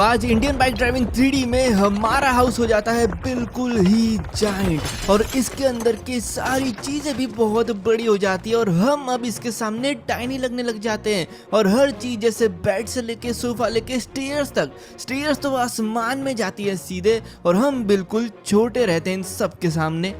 आज Indian bike driving 3D में हमारा हाउस हो जाता है बिल्कुल ही जाइंट और इसके अंदर की सारी चीजें भी बहुत बड़ी हो जाती है और हम अब इसके सामने टाइनी लगने लग जाते हैं। और हर चीज जैसे बेड से लेके सोफा लेके स्टेयर्स तो आसमान में जाती है सीधे और हम बिल्कुल छोटे रहते हैं इन सबके सामने।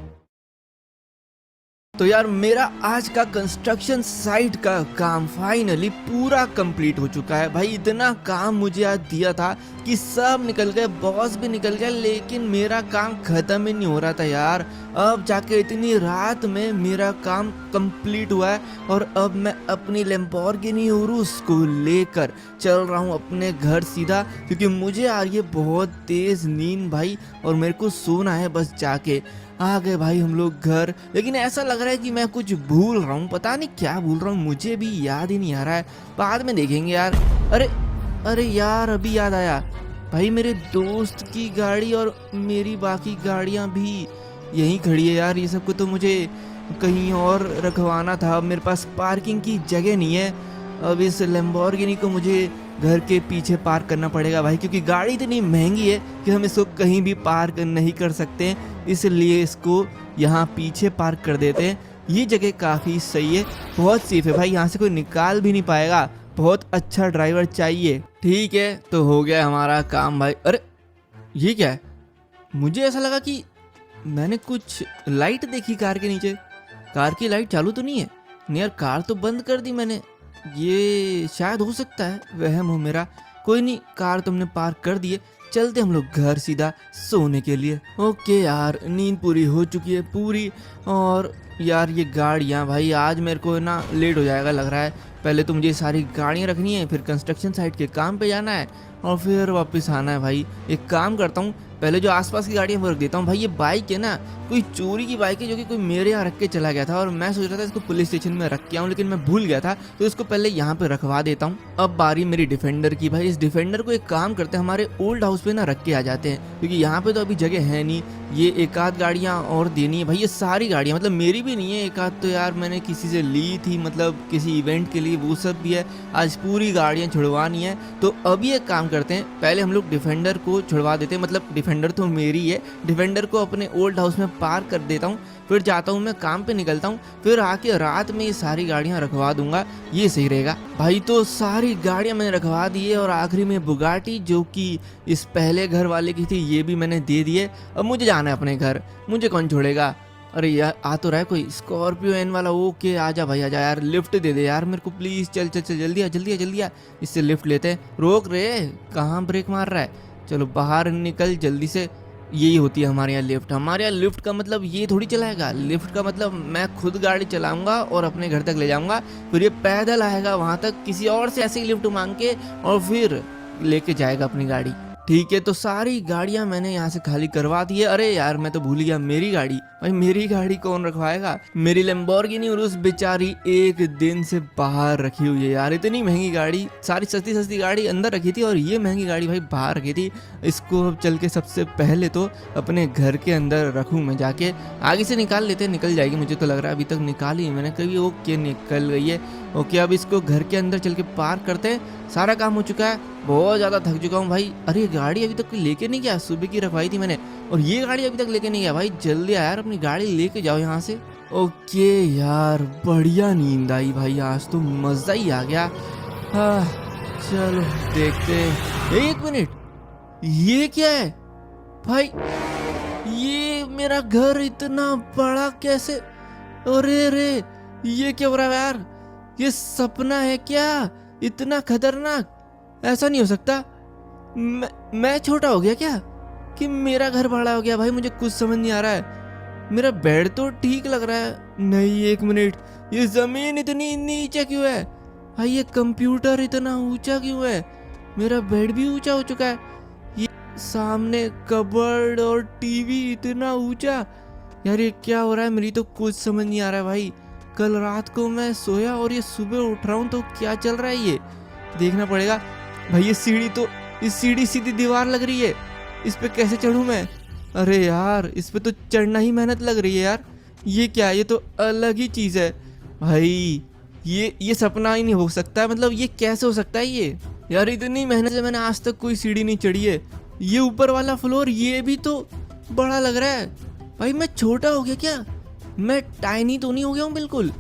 तो यार मेरा आज का कंस्ट्रक्शन साइट का काम फाइनली पूरा कंप्लीट हो चुका है। भाई इतना काम मुझे आज दिया था कि सब निकल गए, बॉस भी निकल गया, लेकिन मेरा काम खत्म ही नहीं हो रहा था यार। अब जाके इतनी रात में मेरा काम कंप्लीट हुआ है और अब मैं अपनी लैम्बोर्गिनी उरुस को लेकर चल रहा हूँ अपने घर सीधा, क्योंकि मुझे आ रही है बहुत तेज नींद भाई और मेरे को सोना है बस। जाके आ गए भाई हम लोग घर, लेकिन ऐसा लग रहा है कि मैं कुछ भूल रहा हूँ, पता नहीं क्या भूल रहा हूँ, मुझे भी याद ही नहीं आ रहा है, बाद में देखेंगे यार। अरे यार अभी याद आया भाई, मेरे दोस्त की गाड़ी और मेरी बाकी गाड़ियाँ भी यहीं खड़ी है यार। ये सब को तो मुझे कहीं और रखवाना था, अब मेरे पास पार्किंग की जगह नहीं है। अब इस लैम्बोर्गिनी को मुझे घर के पीछे पार्क करना पड़ेगा भाई, क्योंकि गाड़ी इतनी महंगी है कि हम इसको कहीं भी पार्क नहीं कर सकते, इसलिए इसको यहाँ पीछे पार्क कर देते हैं। ये जगह काफ़ी सही है, बहुत सेफ है भाई, यहाँ से कोई निकाल भी नहीं पाएगा, बहुत अच्छा ड्राइवर चाहिए। ठीक है तो हो गया हमारा काम भाई। अरे ये क्या है, मुझे ऐसा लगा कि मैंने कुछ लाइट देखी कार के नीचे। कार की लाइट चालू तो नहीं है? नहीं यार, कार तो बंद कर दी मैंने, ये शायद हो सकता है वहम हो मेरा। कोई नहीं, कार तुमने पार्क कर दी है, चलते हम लोग घर सीधा सोने के लिए। ओके यार, नींद पूरी हो चुकी है पूरी। और यार ये गाड़ियाँ भाई, आज मेरे को ना लेट हो जाएगा लग रहा है। पहले तो मुझे सारी गाड़ियाँ रखनी है, फिर कंस्ट्रक्शन साइट के काम पे जाना है और फिर वापस आना है भाई। एक काम करता हूँ, पहले जो आसपास की गाड़ियाँ वो रख देता हूँ भाई। ये बाइक है ना, कोई चोरी की बाइक है जो कि कोई मेरे यहाँ रख के चला गया था और मैं सोच रहा था इसको पुलिस स्टेशन में रख के आऊँ, लेकिन मैं भूल गया था, तो इसको पहले यहाँ पे रखवा देता हूँ। अब बारी मेरी डिफेंडर की भाई। इस डिफेंडर को एक काम करते हैं, हमारे ओल्ड हाउस पे ना रख के आ जाते हैं, क्योंकि यहाँ पे तो अभी जगह है नहीं। ये एक आध गाड़ियाँ और देनी है भाई, ये सारी गाड़ियाँ मतलब मेरी भी नहीं है, एक आध तो यार मैंने किसी से ली थी, मतलब किसी इवेंट के लिए, वो सब भी है। आज पूरी गाड़ियाँ छुड़वानी है, तो अभी एक काम करते हैं, पहले हम लोग डिफेंडर को छुड़वा देते हैं, मतलब डिफेंडर तो मेरी है, डिफेंडर को अपने ओल्ड हाउस में पार्क कर देता हूँ, फिर जाता हूँ मैं काम पे निकलता हूँ, फिर आके रात में ये सारी गाड़ियाँ रखवा दूंगा, ये सही रहेगा भाई। तो सारी गाड़ियाँ मैंने रखवा दी है और आखिरी में बुगाटी जो कि इस पहले घर वाले की थी, ये भी मैंने दे दी है। अब मुझे जाना है अपने घर, मुझे कौन छोड़ेगा। अरे यार आ तो रहा है कोई, स्कॉर्पियो एन वाला। ओके आजा भाई आजा यार, लिफ्ट दे दे यार मेरे को प्लीज, चल चल चल जल्दी आ जल्दी आ जल्दी आ, इससे लिफ्ट लेते हैं। रोक रे, कहाँ ब्रेक मार रहा है, चलो बाहर निकल जल्दी से। यही होती है हमारे यहाँ लिफ्ट। हमारे यहाँ लिफ्ट का मतलब ये थोड़ी चलाएगा, लिफ्ट का मतलब मैं खुद गाड़ी चलाऊंगा और अपने घर तक ले जाऊंगा, फिर ये पैदल आएगा वहां तक किसी और से ऐसे ही लिफ्ट मांग के और फिर लेके जाएगा अपनी गाड़ी। ठीक है तो सारी गाड़ियां मैंने यहाँ से खाली करवा दी है। अरे यार मैं तो भूल गया, मेरी गाड़ी भाई, मेरी गाड़ी कौन रखवाएगा। मेरी लैम्बोर्गिनी उरुस बेचारी एक दिन से बाहर रखी हुई है यार, इतनी महंगी गाड़ी, सारी सस्ती सस्ती गाड़ी अंदर रखी थी और ये महंगी गाड़ी भाई बाहर रखी थी। इसको अब चल के सबसे पहले तो अपने घर के अंदर रखूँ मैं, जाके आगे से निकाल लेते, निकल जाएगी मुझे तो लग रहा है, अभी तक निकाली मैंने कभी। ओके निकल गई है। ओके अब इसको घर के अंदर चल के पार्क करते हैं, सारा काम हो चुका है, बहुत ज़्यादा थक चुका हूँ भाई। अरे गाड़ी अभी तक लेके नहीं गया, सुबह की रखवाई थी मैंने और ये गाड़ी अभी तक लेके नहीं गया भाई, जल्दी आ यार अपनी गाड़ी लेके जाओ यहाँ से। ओके यार बढ़िया नींद आई भाई, आज तो मज़ा ही आ गया। हाँ चलो देखते हैं। एक मिनट, ये क्या है भाई, ये मेरा घर इतना बड़ा कैसे, अरे रे ये क्या हो रहा है यार, ये सपना है क्या, इतना खतरनाक, ऐसा नहीं हो सकता। मैं छोटा हो गया क्या कि मेरा घर बड़ा हो गया भाई, मुझे कुछ समझ नहीं आ रहा है। मेरा बेड तो ठीक लग रहा है, नहीं एक मिनट, ये जमीन इतनी नीचे क्यों है भाई, ये कंप्यूटर इतना ऊंचा क्यों है, मेरा बेड भी ऊंचा हो चुका है, ये सामने कबर्ड और टीवी इतना ऊंचा, यार ये क्या हो रहा है, मेरी तो कुछ समझ नहीं आ रहा है भाई। कल रात को मैं सोया और ये सुबह उठ रहा हूँ तो क्या चल रहा है, ये देखना पड़ेगा भाई। ये सीढ़ी तो, इस सीढ़ी सीधी दीवार लग रही है, इस पे कैसे चढ़ूं मैं। अरे यार इस पे तो चढ़ना ही मेहनत लग रही है यार, ये क्या है, ये तो अलग ही चीज़ है भाई, ये सपना ही नहीं हो सकता, मतलब ये कैसे हो सकता है, यार इतनी मेहनत से मैंने आज तक कोई सीढ़ी नहीं चढ़ी है। ये ऊपर वाला फ्लोर ये भी तो बड़ा लग रहा है। भाई मैं छोटा हो गया क्या? मैं टाइनी तो नहीं हो गया हूँ बिल्कुल?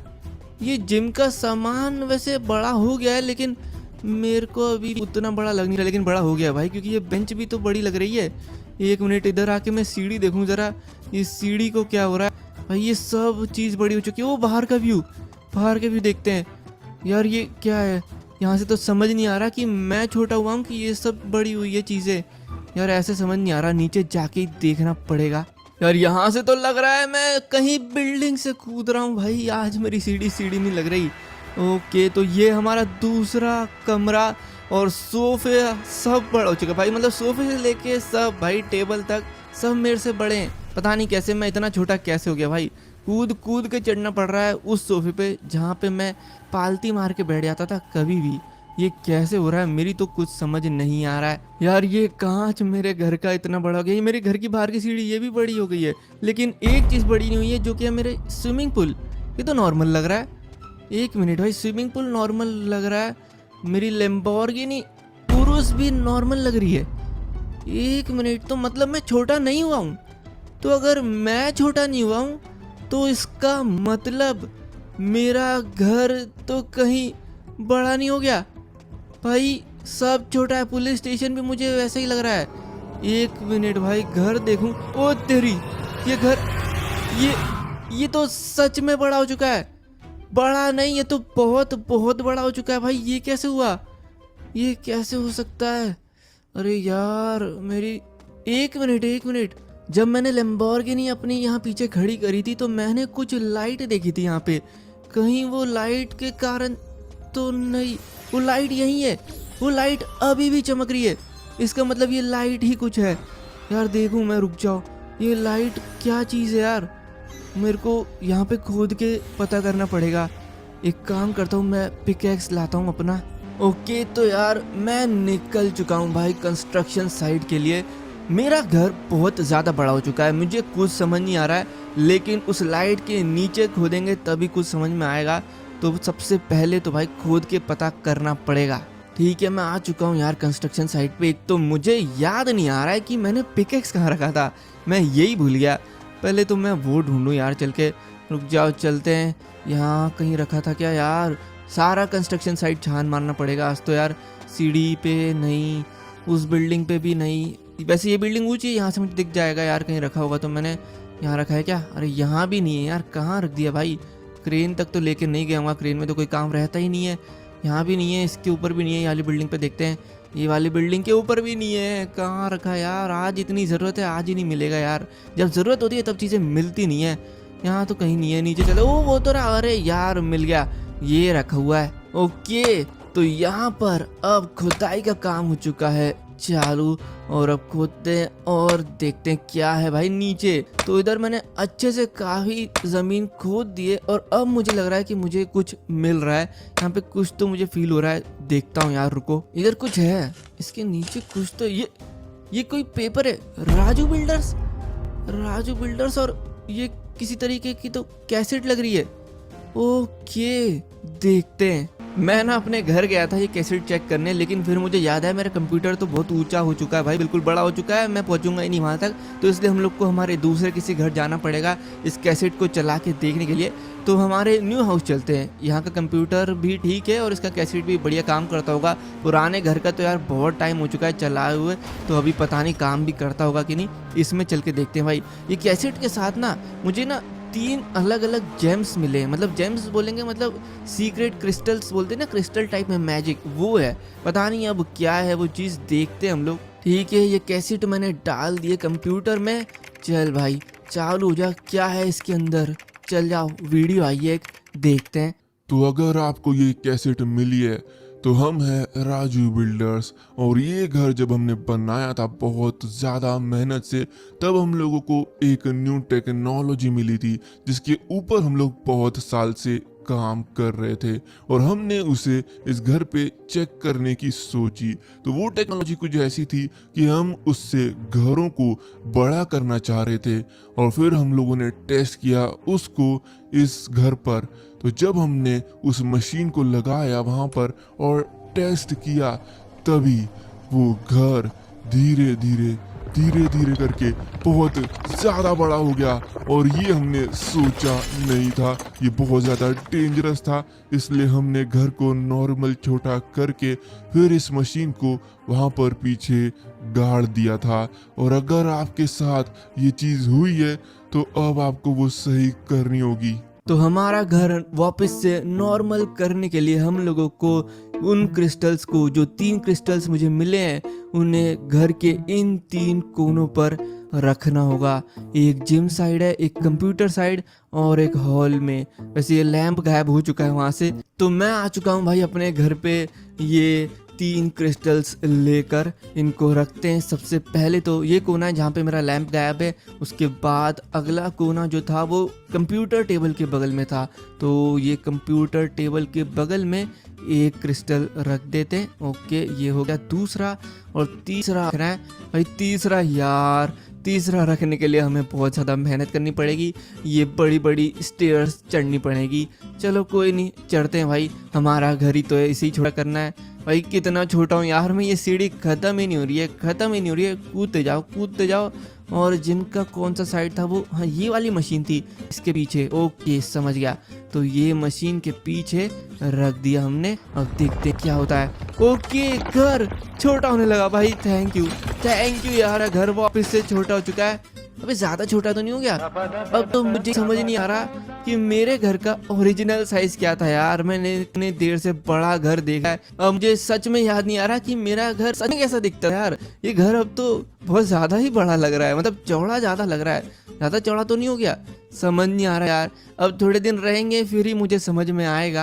ये जिम का सामान वैसे बड़ा हो गया है, लेकिन मेरे को अभी उतना बड़ा लग नहीं रहा, लेकिन बड़ा हो गया भाई, क्योंकि ये बेंच भी तो बड़ी लग रही है। एक मिनट इधर आके मैं सीढ़ी देखूं जरा, ये सीढ़ी को क्या हो रहा है भाई। ये सब चीज़ बड़ी हो चुकी है। वो बाहर का व्यू, बाहर का व्यू देखते हैं। यार ये क्या है? यहाँ से तो समझ नहीं आ रहा कि मैं छोटा हुआ हूँ कि ये सब बड़ी हुई है चीज़ें। यार ऐसे समझ नहीं आ रहा, नीचे जाके ही देखना पड़ेगा। यार यहाँ से तो लग रहा है मैं कहीं बिल्डिंग से कूद रहा हूँ भाई। आज मेरी सीढ़ी सीढ़ी नहीं लग रही। ओके, तो ये हमारा दूसरा कमरा, और सोफे सब बड़ा हो चुका भाई। मतलब सोफे से लेके सब भाई टेबल तक सब मेरे से बड़े हैं। पता नहीं कैसे मैं इतना छोटा कैसे हो गया भाई। कूद कूद के चढ़ना पड़ रहा है उस सोफे पे जहाँ पे मैं पालती मार के बैठ जाता था कभी भी। ये कैसे हो रहा है, मेरी तो कुछ समझ नहीं आ रहा है। यार ये कांच मेरे घर का इतना बड़ा हो गया। ये मेरे घर की बाहर की सीढ़ी ये भी बड़ी हो गई है, लेकिन एक चीज़ बड़ी नहीं हुई है, जो कि है मेरे स्विमिंग पूल। ये तो नॉर्मल लग रहा है। एक मिनट भाई, स्विमिंग पूल नॉर्मल लग रहा है, मेरी लैम्बोर्गिनी उरुस भी नॉर्मल लग रही है। एक मिनट, तो मतलब मैं छोटा नहीं हुआ हूँ? तो अगर मैं छोटा नहीं हुआ हूँ तो इसका मतलब मेरा घर तो कहीं बड़ा नहीं हो गया भाई। सब छोटा है, पुलिस स्टेशन भी मुझे वैसा ही लग रहा है। एक मिनट भाई, घर देखूं। ओ तेरी, ये घर, ये तो सच में बड़ा हो चुका है। बड़ा नहीं, ये तो बहुत बहुत बड़ा हो चुका है भाई। ये कैसे हुआ? ये कैसे हो सकता है? अरे यार मेरी, एक मिनट एक मिनट, जब मैंने लैम्बोर्गिनी अपनी यहाँ पीछे खड़ी करी थी तो मैंने कुछ लाइट देखी थी यहाँ पे। कहीं वो लाइट के कारण तो नहीं? वो लाइट यही है, वो लाइट अभी भी चमक रही है। इसका मतलब ये लाइट ही कुछ है। यार देखूं मैं, रुक जाओ, ये लाइट क्या चीज़ है यार? मेरे को यहाँ पे खोद के पता करना पड़ेगा। एक काम करता हूँ, मैं पिकैक्स लाता हूँ अपना। ओके, तो यार मैं निकल चुका हूँ भाई कंस्ट्रक्शन साइट के लिए। मेरा घर बहुत ज़्यादा बड़ा हो चुका है, मुझे कुछ समझ नहीं आ रहा है, लेकिन उस लाइट के नीचे खोदेंगे तभी कुछ समझ में आएगा। तो सबसे पहले तो भाई खोद के पता करना पड़ेगा। ठीक है, मैं आ चुका हूँ यार कंस्ट्रक्शन साइट पे। एक तो मुझे याद नहीं आ रहा है कि मैंने पिकैक्स कहाँ रखा था, मैं यही भूल गया। पहले तो मैं वो ढूंढूं यार, चल के। रुक जाओ, चलते हैं। यहाँ कहीं रखा था क्या यार? सारा कंस्ट्रक्शन साइट छान मारना पड़ेगा आज तो यार। सीढ़ी पे नहीं, उस बिल्डिंग पे भी नहीं। वैसे ये बिल्डिंग ऊंची है, यहाँ से मुझे दिख जाएगा यार, कहीं रखा होगा तो। मैंने यहाँ रखा है क्या? अरे यहाँ भी नहीं है यार, कहाँ रख दिया भाई? क्रेन तक तो लेके नहीं गया हूँ, क्रेन में तो कोई काम रहता ही नहीं है। यहाँ भी नहीं है, इसके ऊपर भी नहीं है। ये वाली बिल्डिंग पे देखते हैं, ये वाली बिल्डिंग के ऊपर भी नहीं है। कहाँ रखा यार? आज इतनी ज़रूरत है, आज ही नहीं मिलेगा यार। जब ज़रूरत होती है तब चीज़ें मिलती नहीं है। यहाँ तो कहीं नहीं है। नीचे चलो, ओ वो तो रहा। अरे यार मिल गया, ये रखा हुआ है। ओके, तो यहाँ पर अब खुदाई का काम हो चुका है चालू, और अब खोदते हैं और देखते हैं क्या है भाई नीचे। तो इधर मैंने अच्छे से काफी जमीन खोद दी है, और अब मुझे लग रहा है कि मुझे कुछ मिल रहा है। यहाँ पे कुछ तो मुझे फील हो रहा है, देखता हूँ यार, रुको। इधर कुछ है, इसके नीचे कुछ तो, ये कोई पेपर है। राजू बिल्डर्स, राजू बिल्डर्स, और ये किसी तरीके की तो कैसेट लग रही है। ओके, देखते हैं। मैं ना अपने घर गया था ये कैसेट चेक करने, लेकिन फिर मुझे याद है मेरा कंप्यूटर तो बहुत ऊंचा हो चुका है भाई, बिल्कुल बड़ा हो चुका है। मैं पहुंचूंगा ही नहीं वहां तक, तो इसलिए हम लोग को हमारे दूसरे किसी घर जाना पड़ेगा इस कैसेट को चला के देखने के लिए। तो हमारे न्यू हाउस चलते हैं। यहाँ का कंप्यूटर भी ठीक है और इसका कैसेट भी बढ़िया काम करता होगा। पुराने घर का तो यार बहुत टाइम हो चुका है चलाए हुए, तो अभी पता नहीं काम भी करता होगा कि नहीं। इसमें चल के देखते हैं भाई। ये कैसेट के साथ ना मुझे ना 3 अलग अलग जेम्स मिले। मतलब जेम्स बोलेंगे, मतलब सीक्रेट क्रिस्टल्स बोलते हैं ना, क्रिस्टल टाइप में मैजिक, वो है। पता नहीं अब क्या है वो चीज़, देखते हैं हम लोग। ठीक है, ये कैसेट मैंने डाल दिए कंप्यूटर में। चल भाई चालू हो जा, क्या है इसके अंदर? चल जाओ, वीडियो आई है एक, देखते हैं। तो अगर आपको ये कैसेट मिली है तो हम हैं राजू बिल्डर्स, और ये घर जब हमने बनाया था बहुत ज़्यादा मेहनत से, तब हम लोगों को एक न्यू टेक्नोलॉजी मिली थी जिसके ऊपर हम लोग बहुत साल से काम कर रहे थे, और हमने उसे इस घर पे चेक करने की सोची। तो वो टेक्नोलॉजी कुछ ऐसी थी कि हम उससे घरों को बड़ा करना चाह रहे थे, और फिर हम लोगों ने टेस्ट किया उसको इस घर पर। तो जब हमने उस मशीन को लगाया वहाँ पर और टेस्ट किया, तभी वो घर धीरे धीरे करके बहुत ज्यादा बड़ा हो गया। और ये हमने सोचा नहीं था, ये बहुत ज्यादा डेंजरस था, इसलिए हमने घर को नॉर्मल छोटा करके फिर इस मशीन को वहां पर पीछे गाड़ दिया था। और अगर आपके साथ ये चीज हुई है तो अब आपको वो सही करनी होगी। तो हमारा घर वापस से नॉर्मल करने के लिए हम लोगों को उन क्रिस्टल्स को, जो 3 क्रिस्टल्स मुझे मिले हैं, उन्हें घर के इन 3 कोनों पर रखना होगा। एक जिम साइड है, एक कंप्यूटर साइड और एक हॉल में। वैसे ये लैंप गायब हो चुका है वहां से। तो मैं आ चुका हूँ भाई अपने घर पे। ये 3 क्रिस्टल्स लेकर इनको रखते हैं। सबसे पहले तो ये कोना है जहाँ पे मेरा लैंप गायब है। उसके बाद अगला कोना जो था वो कंप्यूटर टेबल के बगल में था, तो ये कंप्यूटर टेबल के बगल में एक क्रिस्टल रख देते हैं। ओके, ये हो गया दूसरा। और तीसरा रखना है भाई। तीसरा रखने के लिए हमें बहुत ज़्यादा मेहनत करनी पड़ेगी। ये बड़ी बड़ी स्टेयर्स चढ़नी पड़ेगी। चलो कोई नहीं, चढ़ते हैं भाई। हमारा घर ही तो है, इसे ही छोटा करना है भाई। कितना छोटा हूँ यार मैं, ये सीढ़ी खत्म ही नहीं हो रही है। कूदते जाओ। और जिम का कौन सा साइड था वो? हाँ, ये वाली मशीन थी इसके पीछे। ओके, समझ गया। तो ये मशीन के पीछे रख दिया हमने। अब देखते क्या होता है। ओके, घर छोटा होने लगा भाई। थैंक यू यार, घर वापस से छोटा हो चुका है। अबे ज्यादा छोटा तो नहीं हो गया? अब तो मुझे समझ नहीं आ रहा कि मेरे घर का ओरिजिनल साइज क्या था यार। मैंने इतने देर से बड़ा घर देखा है, अब मुझे सच में याद नहीं आ रहा कि मेरा घर सच में कैसा दिखता है यार। ये घर अब तो बहुत ज्यादा ही बड़ा लग रहा है, मतलब चौड़ा ज्यादा लग रहा है। ज्यादा चौड़ा तो नहीं हो गया? समझ नहीं आ रहा यार। अब थोड़े दिन रहेंगे फिर ही मुझे समझ में आएगा।